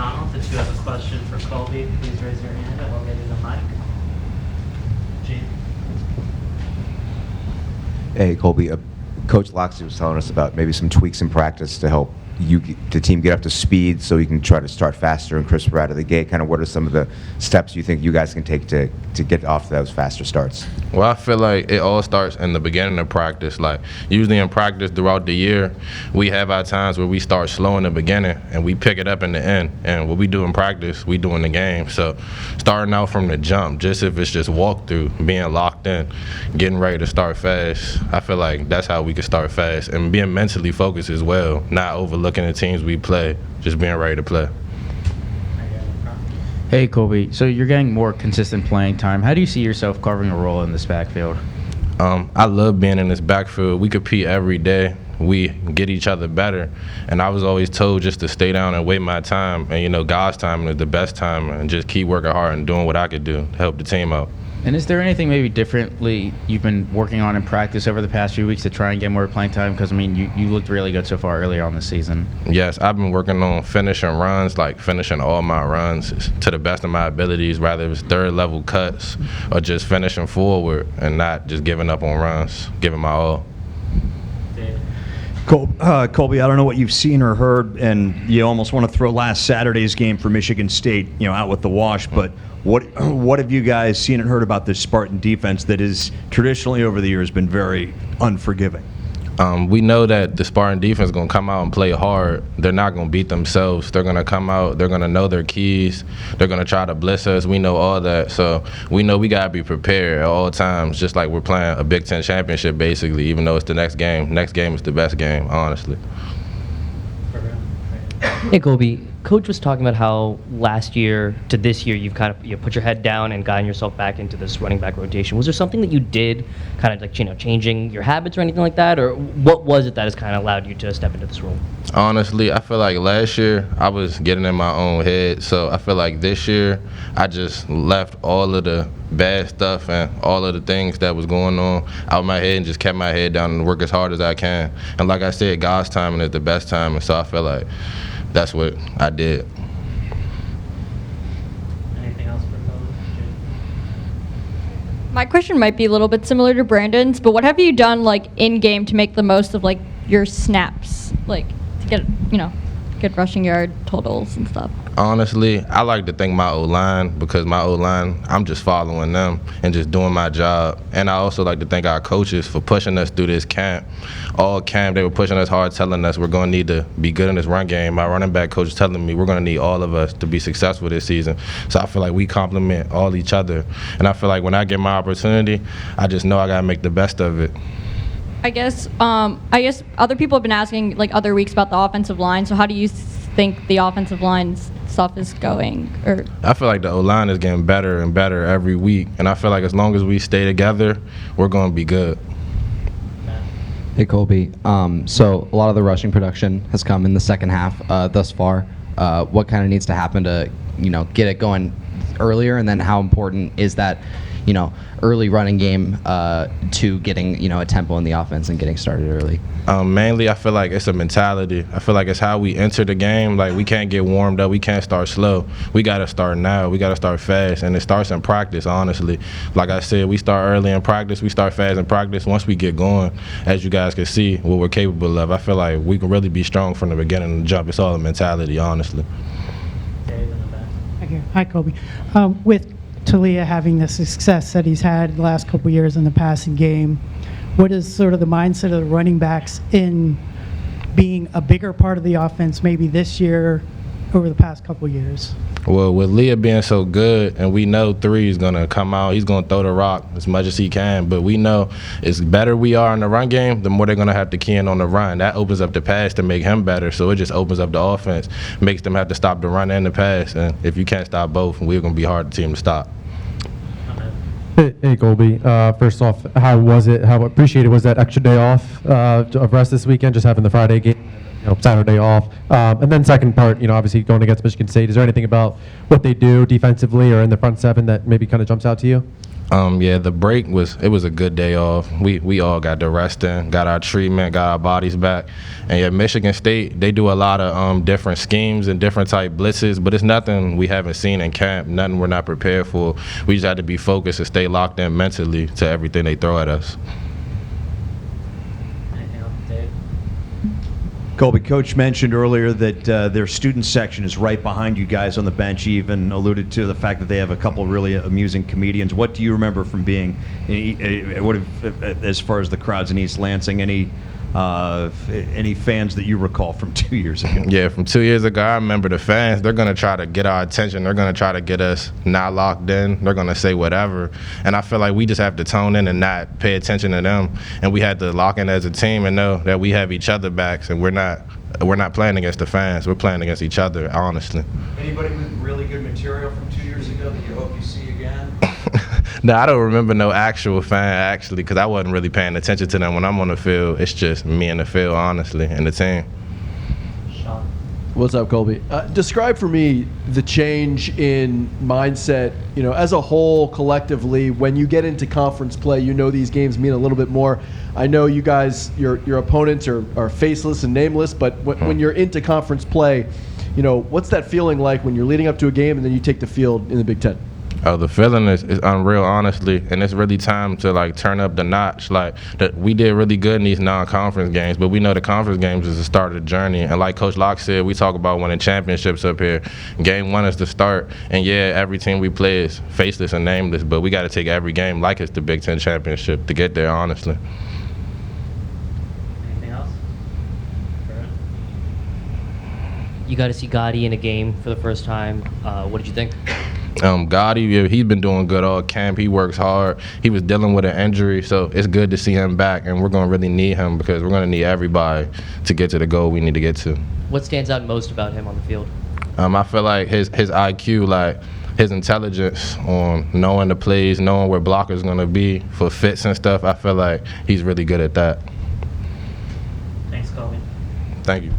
McDonald. If you have a question for Colby, please raise your hand and we'll get you the mic. Gene. Hey, Colby. Coach Loxley was telling us about maybe some tweaks in practice to help the team get up to speed so you can try to start faster and crisper out of the gate. Kind of what are some of the steps you think you guys can take to get off those faster starts? Well, I feel like it all starts in the beginning of practice. Like, usually in practice throughout the year, we have our times where we start slow in the beginning and we pick it up in the end. And what we do in practice, we do in the game. So starting out from the jump, just if it's just walkthrough, being locked in, getting ready to start fast, I feel like that's how we can start fast. And being mentally focused as well, not overlooking the teams we play, just being ready to play. Hey, Colby. So you're getting more consistent playing time. How do you see yourself carving a role in this backfield? I love being in this backfield. We compete every day. We get each other better. And I was always told just to stay down and wait my time. And, God's time is the best time. And just keep working hard and doing what I could do to help the team out. And is there anything maybe differently you've been working on in practice over the past few weeks to try and get more playing time? Because, you looked really good so far earlier on this season. Yes, I've been working on finishing runs, like finishing all my runs to the best of my abilities, rather it's third-level cuts or just finishing forward and not just giving up on runs, giving my all. Colby, I don't know what you've seen or heard, and you almost want to throw last Saturday's game for Michigan State, out with the wash, but what have you guys seen and heard about this Spartan defense that is traditionally over the years been very unforgiving? We know that the Spartan defense is going to come out and play hard. They're not going to beat themselves. They're going to come out. They're going to know their keys. They're going to try to blitz us. We know all that. So we know we got to be prepared at all times, just like we're playing a Big Ten championship, basically, even though it's the next game. Next game is the best game, honestly. Hey, Colby. Coach was talking about how last year to this year you've kind of put your head down and gotten yourself back into this running back rotation. Was there something that you did kind of like, changing your habits or anything like that? Or what was it that has kind of allowed you to step into this role? Honestly, I feel like last year I was getting in my own head. So I feel like this year I just left all of the bad stuff and all of the things that was going on out of my head and just kept my head down and work as hard as I can. And like I said, God's timing is the best time. And so I feel like that's what I did. Anything else for Colby? My question might be a little bit similar to Brandon's, but what have you done in game to make the most of your snaps, to get good rushing yard totals and stuff? Honestly, I like to thank my O-line because my O-line, I'm just following them and just doing my job. And I also like to thank our coaches for pushing us through this camp. All camp, they were pushing us hard, telling us we're going to need to be good in this run game. My running back coach is telling me we're going to need all of us to be successful this season. So I feel like we complement all each other. And I feel like when I get my opportunity, I just know I got to make the best of it. I guess other people have been asking other weeks about the offensive line. So how do you think the offensive line's stuff is going? Or I feel like the O-line is getting better and better every week, and I feel like as long as we stay together, we're going to be good. Hey, Colby. So a lot of the rushing production has come in the second half thus far. What kind of needs to happen to get it going earlier, and then how important is that early running game to getting a tempo in the offense and getting started early? Mainly, I feel like it's a mentality. I feel like it's how we enter the game. Like, we can't get warmed up. We can't start slow. We got to start now. We got to start fast, and it starts in practice, honestly. Like I said, we start early in practice. We start fast in practice. Once we get going, as you guys can see, what we're capable of, I feel like we can really be strong from the beginning and jump. It's all a mentality, honestly. Hi, Colby. With Talia having the success that he's had the last couple years in the passing game, what is sort of the mindset of the running backs in being a bigger part of the offense maybe this year over the past couple years? Well, with Leah being so good, and we know 3 is going to come out, he's going to throw the rock as much as he can, but we know it's better we are in the run game, the more they're going to have to key in on the run. That opens up the pass to make him better, so it just opens up the offense, makes them have to stop the run and the pass, and if you can't stop both, we're going to be hard team to stop. Hey, Colby. First off, how appreciated was that extra day off of rest this weekend, just having the Friday game, Saturday off? And then second part, obviously going against Michigan State, is there anything about what they do defensively or in the front seven that maybe kind of jumps out to you? Yeah, the break was a good day off. We all got the rest in, got our treatment, got our bodies back. And yeah, Michigan State, they do a lot of different schemes and different type blitzes, but it's nothing we haven't seen in camp, nothing we're not prepared for. We just had to be focused and stay locked in mentally to everything they throw at us. Anything else, Dave? Colby, Coach mentioned earlier that their student section is right behind you guys on the bench. He even alluded to the fact that they have a couple really amusing comedians. What do you remember from being, as far as the crowds in East Lansing, any fans that you recall from 2 years ago? Yeah, from 2 years ago, I remember the fans, they're going to try to get our attention. They're going to try to get us not locked in. They're going to say whatever. And I feel like we just have to tone in and not pay attention to them. And we had to lock in as a team and know that we have each other backs, and we're not playing against the fans. We're playing against each other, honestly. Anybody with really good material from 2 years ago that you hope you see again? No, I don't remember no actual fan, actually, because I wasn't really paying attention to them when I'm on the field. It's just me and the field, honestly, and the team. Sean? What's up, Colby? Describe for me the change in mindset, as a whole, collectively, when you get into conference play. These games mean a little bit more. I know you guys, your opponents are faceless and nameless, but when you're into conference play, what's that feeling like when you're leading up to a game and then you take the field in the Big Ten? Oh, the feeling is unreal, honestly, and it's really time to turn up the notch. We did really good in these non-conference games, but we know the conference games is the start of the journey. And like Coach Locke said, we talk about winning championships up here. Game 1 is the start, and yeah, every team we play is faceless and nameless, but we got to take every game like it's the Big Ten championship to get there, honestly. Anything else? Brandon? You got to see Gotti in a game for the first time. What did you think? Gotti, he's been doing good all camp. He works hard. He was dealing with an injury, so it's good to see him back, and we're going to really need him because we're going to need everybody to get to the goal we need to get to. What stands out most about him on the field? I feel like his IQ, his intelligence on knowing the plays, knowing where blockers going to be for fits and stuff, I feel like he's really good at that. Thanks, Colby. Thank you.